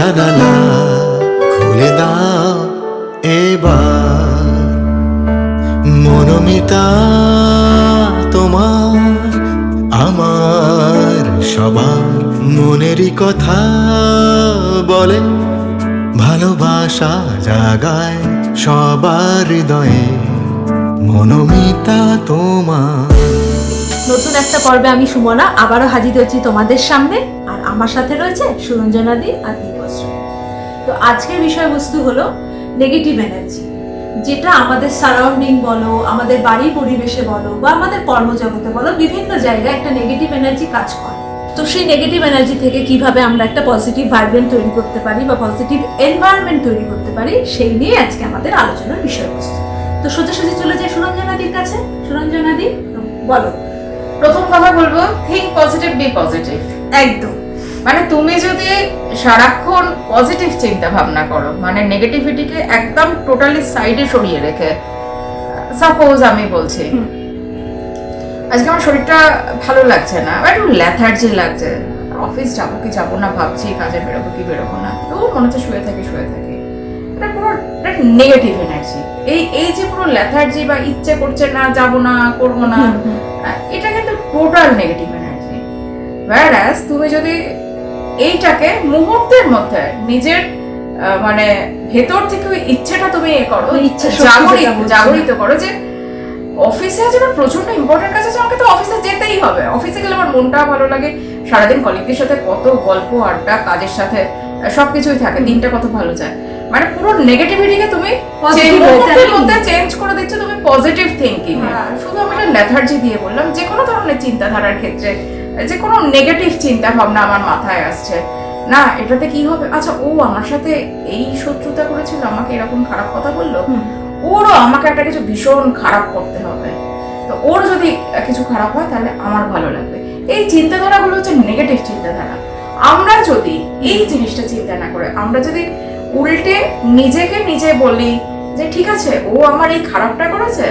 জানালা খুলে দাও এবার, মনোমিতা তোমার আমার সবার মনেরই কথা বলে, ভালোবাসা জাগায় সবার হৃদয়ে, মনোমিতা তোমার। নতুন একটা পর্বে আমি সুমনা আবারও হাজির হচ্ছি তোমাদের সামনে, আর আমার সাথে রয়েছে সুরঞ্জনাদি আর দীপশ্রী। তো আজকের বিষয়বস্তু হলো নেগেটিভ এনার্জি, যেটা আমাদের সারাউন্ডিং বলো, আমাদের বাড়ির পরিবেশে বলো, বা আমাদের কর্মজগতে বলো, বিভিন্ন জায়গায় একটা নেগেটিভ এনার্জি কাজ করে। তো সেই নেগেটিভ এনার্জি থেকে কিভাবে আমরা একটা পজিটিভ ভাইব্রেন্ট তৈরি করতে পারি বা পজিটিভ এনভায়রনমেন্ট তৈরি করতে পারি, সেই নিয়ে আজকে আমাদের আলোচনার বিষয়বস্তু। তো সোজাসুজি চলে যাই সুরঞ্জনাদির কাছে। সুরঞ্জনাদি, বলো। প্রথম কথা বলবো, থিঙ্ক পজিটিভ, বি পজিটিভ। একদম, মানে তুমি যদি সারাক্ষণ পজিটিভ চিন্তা ভাবনা করো, মানে নেগেটিভিটিকে একদম টোটালি সাইডে সরিয়ে রেখে, সাপোজ আমি বলছি আজকে আমার শরীরটা ভালো লাগছে না, একটু ল্যাথার্জি লাগছে, অফিস যাবো কি যাবো না ভাবছি, কাজে বেরোবো কি বেরোবো না, তো মনে হচ্ছে শুয়ে থাকি। এটা পুরো নেগেটিভ এনার্জি। এই যে পুরো ল্যাথার্জি বা ইচ্ছে করছে না, যাবো না, করবো না, এটা কিন্তু টোটাল নেগেটিভ এনার্জি। whereas তুমি যদি এইটাকে মুহূর্তের মধ্যে নিজের মানে ভেতর থেকে ওই ইচ্ছেটা তুমি করো, জাগরিত করো যে অফিসে আছে আমার প্রচন্ড ইম্পর্টেন্ট কাজ আছে, আমাকে তো অফিসে যেতেই হবে, অফিসে গেলে আমার মনটা ভালো লাগে, সারাদিন কলিগদের সাথে কত গল্প আড্ডা, কাজের সাথে সবকিছুই থাকে, দিনটা কত ভালো যায়। মানে পুরো নেগেটিভিটিকে তুমি মুহূর্তের মধ্যে চেঞ্জ করে দিচ্ছ তুমি পজিটিভ থিঙ্কিং। শুধু আমি এটা লেথার্জি দিয়ে বললাম, যে কোনো ধরনের চিন্তাধারার ক্ষেত্রে যে কোনো নেগেটিভ চিন্তা ভাবনা আমার মাথায় আসছে না, এটাতে কি হবে, আচ্ছা ও আমার সাথে এই শত্রুতা করেছিল, আমাকে এরকম খারাপ কথা বললো, ওরও আমাকে একটা কিছু ভীষণ খারাপ করতে হবে, তো ওর যদি কিছু খারাপ হয় তাহলে আমার ভালো লাগবে। এই চিন্তাধারাগুলো হচ্ছে নেগেটিভ চিন্তাধারা। আমরা যদি এই জিনিসটা চিন্তা না করে আমরা যদি উল্টে নিজেকে নিজে বলি যে ঠিক আছে, ও আমার এই খারাপটা করেছে,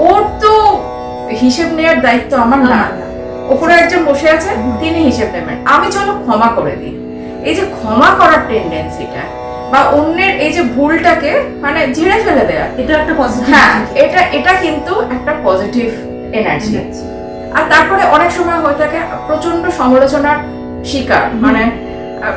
ওর তো হিসেব নেওয়ার দায়িত্ব আমার না, ওপরে একজন বসে আছে, তিনি হিসেব নেবেন, আমি চলো ক্ষমা করে দিই। এই যে ক্ষমা করার টেন্ডেন্সিটা বা অন্যের এই যে ভুলটাকে মানে ঝেড়ে ফেলে দেয়া, এটা একটা পজিটিভ। হ্যাঁ, এটা কিন্তু একটা পজিটিভ এনার্জি। আর তারপরে অনেক সময় হয়ে থাকে প্রচন্ড সমালোচনার শিকার, মানে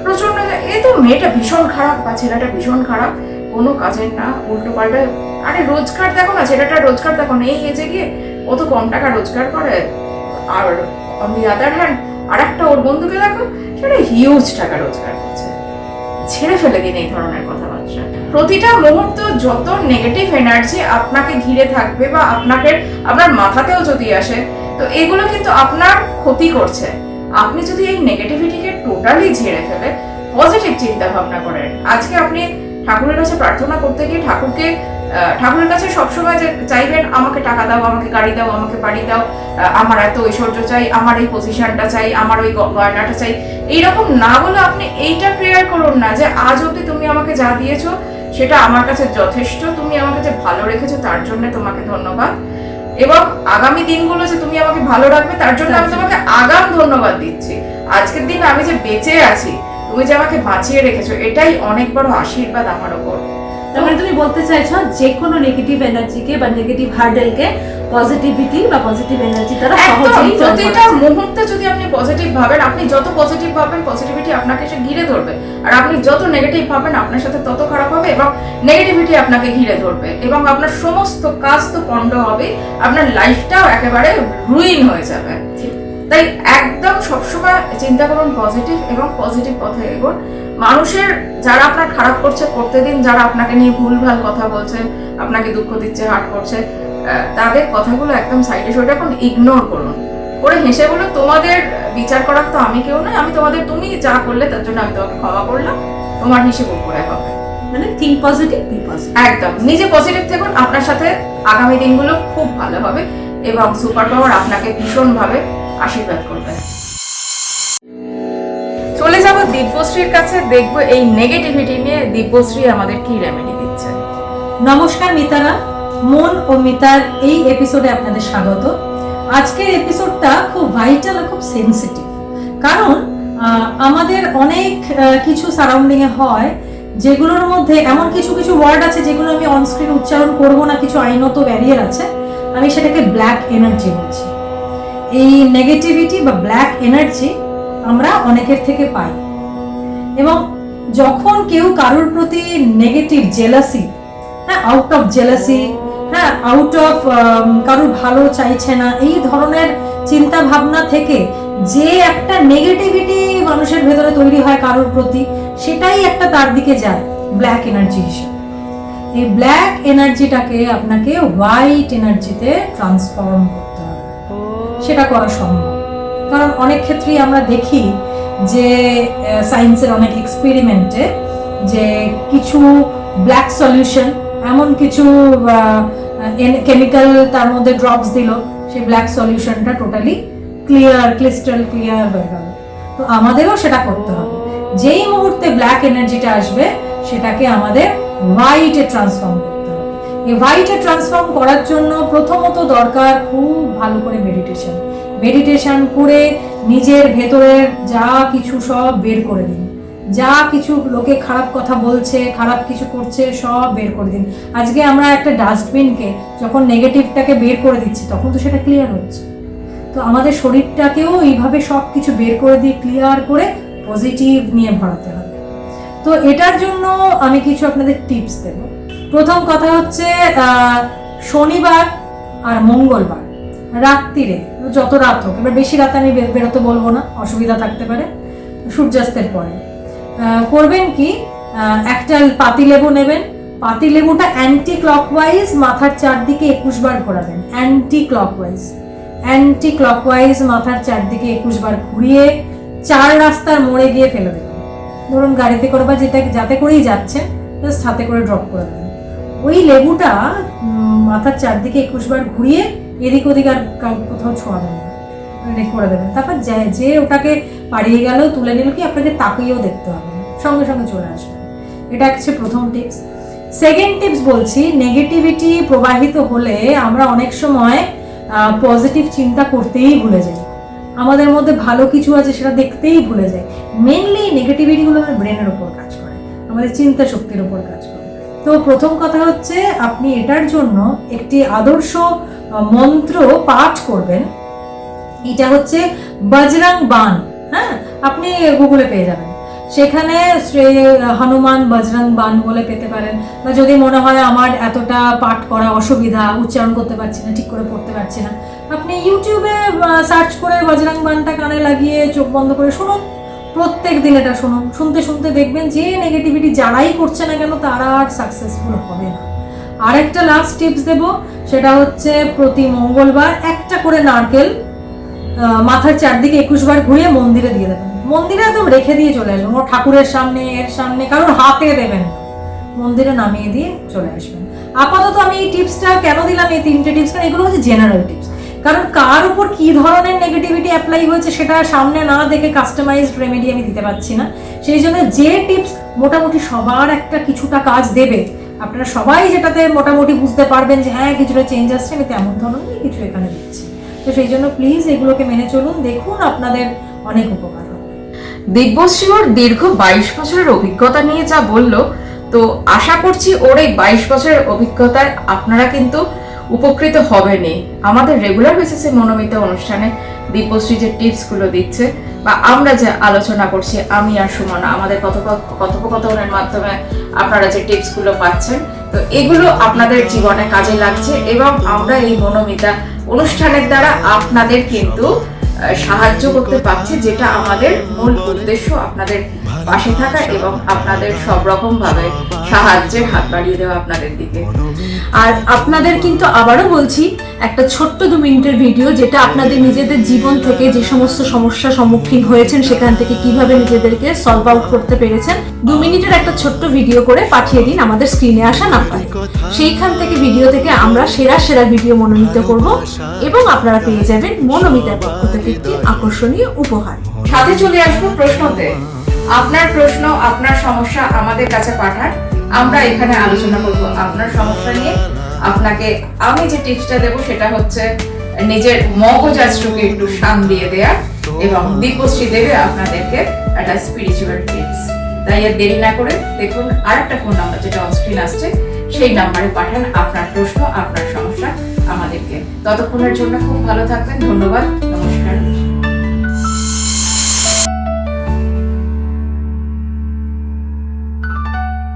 প্রচন্ড এই তো মেয়েটা ভীষণ খারাপ বা ছেলেটা ভীষণ খারাপ, কোনো কাজের না, উল্টো পাল্টা, আরে রোজগার দেখো না, ছেলেটা রোজগার দেখো না, এই এজে গিয়ে কত কম টাকা রোজগার করে, আর অন দি আদার হ্যান্ড আর একটা ওর বন্ধুকে দেখো, সেটা হিউজ টাকা রোজগার করছে। ছেড়ে ফেলে দিন এই ধরনের কথাবার্তা। প্রতিটা মুহূর্ত যত নেগেটিভ এনার্জি আপনাকে ঘিরে থাকবে বা আপনার মাথাতেও যদি আসে, তো এগুলো কিন্তু আপনার ক্ষতি করছে। আপনি যদি এই নেগেটিভিটিকে টোটালি ঝেড়ে ফেলে পজিটিভ চিন্তা ভাবনা করেন, আজকে আপনি ঠাকুরের কাছে প্রার্থনা করতে গিয়ে ঠাকুরের কাছে সবসময় যে চাইবেন আমাকে টাকা দাও, আমাকে গাড়ি দাও, আমাকে বাড়ি দাও, আমার এত ঐশ্বর্য চাই, আমার এই পজিশনটা চাই, আমার ওই গয়নাটা চাই, এইরকম না বলে আপনি এইটা প্রেয়ার করুন না যে আজ অব্দি তুমি আমাকে যা দিয়েছো সেটা আমার কাছে যথেষ্ট, তুমি আমাকে যে ভালো রেখেছো তার জন্য তোমাকে ধন্যবাদ, এবং আগামী দিনগুলো যে তুমি আমাকে ভালো রাখবে তার জন্য আমি তোমাকে আগাম ধন্যবাদ দিচ্ছি। আজকের দিন আমি যে বেঁচে আছি, তুমি যে আমাকে বাঁচিয়ে রেখেছো, এটাই অনেক বড় আশীর্বাদ আমার ওপর। তাহলে তুমি বলতে চাইছো যে কোনো নেগেটিভ এনার্জিকে বা নেগেটিভ হার্ডেলকে পজিটিভিটি বা পজিটিভ এনার্জি দ্বারা সহজেই প্রতিটা মুহূর্তে যদি আপনি পজিটিভ ভাবেন, আপনি যত পজিটিভ ভাবেন পজিটিভিটি আপনাকে এসে ঘিরে ধরবে, আর আপনি যত নেগেটিভ ভাবেন আপনার সাথে তত খারাপ হবে এবং নেগেটিভিটি আপনাকে ঘিরে ধরবে, এবং আপনার সমস্ত কাজ তো পণ্ড হবে, আপনার লাইফটাও একেবারে রুইন হয়ে যাবে। তাই একদম সবসময় চিন্তা করুন পজিটিভ এবং পজিটিভ পথে এগোন। মানুষের যারা আপনার খারাপ করছে করতে দিন, যারা আপনাকে নিয়ে ভুলভাল কথা বলছে, আপনাকে দুঃখ দিচ্ছে, হার্ট করছে, তাদের কথাগুলো একদম সাইডে সরে এখন ইগনোর করুন, করে হেসে বলো তোমাদের বিচার করার তো আমি কেউ নয়, আমি তুমি যা করলে তার জন্য আমি তোমাকে ক্ষমা করলাম, তোমার হিসেব উপরে হবে। মানে থিঙ্ক পজিটিভ, বি পজিটিভ। একদম নিজে পজিটিভ থাকুন, আপনার সাথে আগামী দিনগুলো খুব ভালো হবে এবং সুপার পাওয়ার আপনাকে ভীষণভাবে আশীর্বাদ করবে। চলে যাব দিব্যশ্রীর কাছে, দেখবো এই নেগেটিভিটি নিয়ে দিব্যশ্রী আমাদের কি রেমেডি দিচ্ছে। নমস্কার মিতারা, মন ও মিতার এই এপিসোডে আপনাদের স্বাগত। আজকের এপিসোডটা খুব ভাইটাল আর খুব সেনসিটিভ, কারণ আমাদের অনেক কিছু সারাউন্ডিংয়ে হয়, যেগুলোর মধ্যে এমন কিছু কিছু ওয়ার্ড আছে যেগুলো আমি অনস্ক্রিন উচ্চারণ করব না, কিছু আইনত ব্যারিয়ার আছে। আমি সেটাকে ব্ল্যাক এনার্জি বলছি। এই নেগেটিভিটি বা ব্ল্যাক এনার্জি আমরা অনেকের থেকে পাই, এবং যখন কেউ কারোর প্রতি নেগেটিভ জেলাসি, হ্যাঁ, আউট অফ জেলাসি, হ্যাঁ, আউট অফ কারোর ভালো চাইছে না, এই ধরনের চিন্তা ভাবনা থেকে যে একটা নেগেটিভিটি মানুষের ভেতরে তৈরি হয় কারোর প্রতি, সেটাই একটা তার দিকে যায় ব্ল্যাক এনার্জি হিসেবে। এই ব্ল্যাক এনার্জিটাকে আপনাকে হোয়াইট এনার্জিতে ট্রান্সফর্ম করতে হবে। সেটা করা সম্ভব, কারণ অনেক ক্ষেত্রেই আমরা দেখি যে সায়েন্সের অনেক এক্সপেরিমেন্টে যে কিছু ব্ল্যাক সলিউশন, এমন কিছু কেমিক্যাল তার মধ্যে ড্রপস দিল, সেই ব্ল্যাক সলিউশনটা টোটালি ক্লিয়ার, ক্রিস্টাল ক্লিয়ার হয়ে গেল। তো আমাদেরও সেটা করতে হবে। যেই মুহূর্তে ব্ল্যাক এনার্জিটা আসবে, সেটাকে আমাদের হোয়াইটে ট্রান্সফর্ম করতে হবে। এই হোয়াইটে ট্রান্সফর্ম করার জন্য প্রথমত দরকার খুব ভালো করে মেডিটেশন। মেডিটেশন করে নিজের ভেতরের যা কিছু সব বের করে দিন, যা কিছু লোকে খারাপ কথা বলছে, খারাপ কিছু করছে, সব বের করে দিন। আজকে আমরা একটা ডাস্টবিনকে যখন নেগেটিভটাকে বের করে দিচ্ছি, তখন তো সেটা ক্লিয়ার হচ্ছে। তো আমাদের শরীরটাকেও এইভাবে সব কিছু বের করে দিয়ে ক্লিয়ার করে পজিটিভ নিয়ে ভরাতে হবে। তো এটার জন্য আমি কিছু আপনাদের টিপস দেব। প্রথম কথা হচ্ছে শনিবার আর মঙ্গলবার রাত্রিরে, যত রাত হোক, এবার বেশি রাতে আমি বেরোতে বলবো না, অসুবিধা থাকতে পারে, সূর্যাস্তের পরে করবেন কি, একটা পাতিলেবু নেবেন। পাতিলেবুটা অ্যান্টি ক্লকওয়াইজ মাথার চারদিকে 21 বার ঘোরাবেন। অ্যান্টি ক্লকওয়াইজ মাথার চারদিকে 21 বার ঘুরিয়ে 4 রাস্তার মোড়ে গিয়ে ফেলে দেবেন। ধরুন গাড়িতে করে বা যাতে করেই যাচ্ছেন, জাস্ট হাতে করে ড্রপ করে দেবেন। ওই লেবুটা মাথার চারদিকে 21 বার ঘুরিয়ে এদিক ওদিক আর কোথাও ছোঁয়াবেন না, করে দেবেন। তারপর যে ওটাকে পাড়িয়ে গেল, তুলে নিল, কি আপনাকে তাকিয়েও দেখতে হবে না, সঙ্গে সঙ্গে চলে আসবে। এটা হচ্ছে প্রথম টিপস। সেকেন্ড টিপস বলছি, নেগেটিভিটি প্রবাহিত হলে আমরা অনেক সময় পজিটিভ চিন্তা করতেই ভুলে যাই। আমাদের মধ্যে ভালো কিছু আছে সেটা দেখতেই ভুলে যাই। মেনলি নেগেটিভিটিগুলো আমাদের ব্রেনের উপর কাজ করে, আমাদের চিন্তা শক্তির উপর কাজ করে। তো প্রথম কথা হচ্ছে, আপনি এটার জন্য একটি আদর্শ মন্ত্র পাঠ করবেন। এটা হচ্ছে বজরং বান। হ্যাঁ, আপনি গুগলে পেয়ে যাবেন, সেখানে শ্রী হনুমান বজরং বান বলে পেতে পারেন। বা যদি মনে হয় আমার এতটা পাঠ করা অসুবিধা, উচ্চারণ করতে পারছি না, ঠিক করে পড়তে পারছি না, আপনি ইউটিউবে সার্চ করে বজরং বানটা কানে লাগিয়ে চোখ বন্ধ করে শুনুন। প্রত্যেক দিন এটা শুনুন। শুনতে শুনতে দেখবেন যে নেগেটিভিটি যারাই করছে না কেন, তারা আর সাকসেসফুল হবে না। আর একটা লাস্ট টিপস দেব, সেটা হচ্ছে প্রতি মঙ্গলবার একটা করে নারকেল মাথার চারদিকে 21 বার ঘুরিয়ে মন্দিরে দিয়ে দেবেন। মন্দিরে একদম রেখে দিয়ে চলে আসবেন, ও ঠাকুরের সামনে, এর সামনে, কারোর হাতে দেবেন না, মন্দিরে নামিয়ে দিয়ে চলে আসবেন। আপাতত আমি এই টিপসটা কেন দিলাম, এই 3টে টিপস, কারণ এগুলো হচ্ছে জেনারেল টিপস। কারণ কার উপর কি ধরনের নেগেটিভিটি অ্যাপ্লাই হয়েছে সেটা সামনে না দেখে কাস্টমাইজড রেমেডি আমি দিতে পারছি না। সেই জন্য যে টিপস মোটামুটি সবার একটা কিছুটা কাজ দেবে, আপনারা সবাই যেটাতে মোটামুটি বুঝতে পারবেন যে হ্যাঁ কিছুটা চেঞ্জ আসছে, আমি তেমন ধরনের কিছু এখানে দিচ্ছি। তো সেই জন্য প্লিজ এগুলোকে মেনে চলুন, দেখুন আপনাদের অনেক উপকার হবে। দিব্যশ্রী ওর দীর্ঘ 22 বছরের অভিজ্ঞতা নিয়ে যা বললো, তো আশা করছি ওর এই 22 বছরের অভিজ্ঞতায় আপনারা কিন্তু উপকৃত হবেনই। আমাদের রেগুলার বেসিসে মনোমিতা অনুষ্ঠানে দিব্যশ্রী যে টিপসগুলো দিচ্ছে বা আমরা যে আলোচনা করছি, আমি আর সুমনা, আমাদের কথোপকথনের মাধ্যমে আপনারা যে টিপসগুলো পাচ্ছেন, তো এগুলো আপনাদের জীবনে কাজে লাগছে এবং আমরা এই মনোমিতা অনুষ্ঠানের দ্বারা আপনাদের কিন্তু সাহায্য করতে পারছি, যেটা আমাদের মূল উদ্দেশ্য, আপনাদের পাশে থাকা এবং আপনাদের সব রকম ভাবে সাহায্যের হাত বাড়িয়ে দেওয়া আপনাদের দিকে। আর আপনাদের কিন্তু আবারও বলছি, একটা ছোট্ট 2 মিনিটের ভিডিও, যেটা আপনাদের নিজেদের জীবন থেকে যে সমস্ত সমস্যার সম্মুখীন হয়েছেন সেখান থেকে কিভাবে নিজেদেরকে সলভ আউট করতে পেরেছেন, 2 মিনিটের একটা ছোট্ট ভিডিও করে পাঠিয়ে দিন আমাদের স্ক্রিনে আসা নাম্বারে। সেইখান থেকে ভিডিও থেকে আমরা সেরা ভিডিও মনোনীত করব এবং আপনারা পেয়ে যাবেন মনোমিতার পক্ষ থেকে একটি আকর্ষণীয় উপহার। সাথে চলে আসবো প্রশ্নতে। আপনার প্রশ্ন, আপনার সমস্যা আমাদের কাছে পাঠান, আমরা এখানে আলোচনা করব আপনার সমস্যা নিয়ে। আপনাকে আমি যে টিপসটা দেবো সেটা হচ্ছে নিজের মগজাজটাকে একটু শান দিয়ে দেয়া। এবং দীপশ্রী দেবে আপনাদেরকে একটা স্পিরিচুয়াল টিপস। তাই আর দেরি না করে দেখুন আরেকটা ফোন নাম্বার যেটা অনস্ক্রিন আসছে, সেই নাম্বারে পাঠান আপনার প্রশ্ন, আপনার সমস্যা আমাদেরকে। ততক্ষণের জন্য খুব ভালো থাকবেন, ধন্যবাদ, নমস্কার।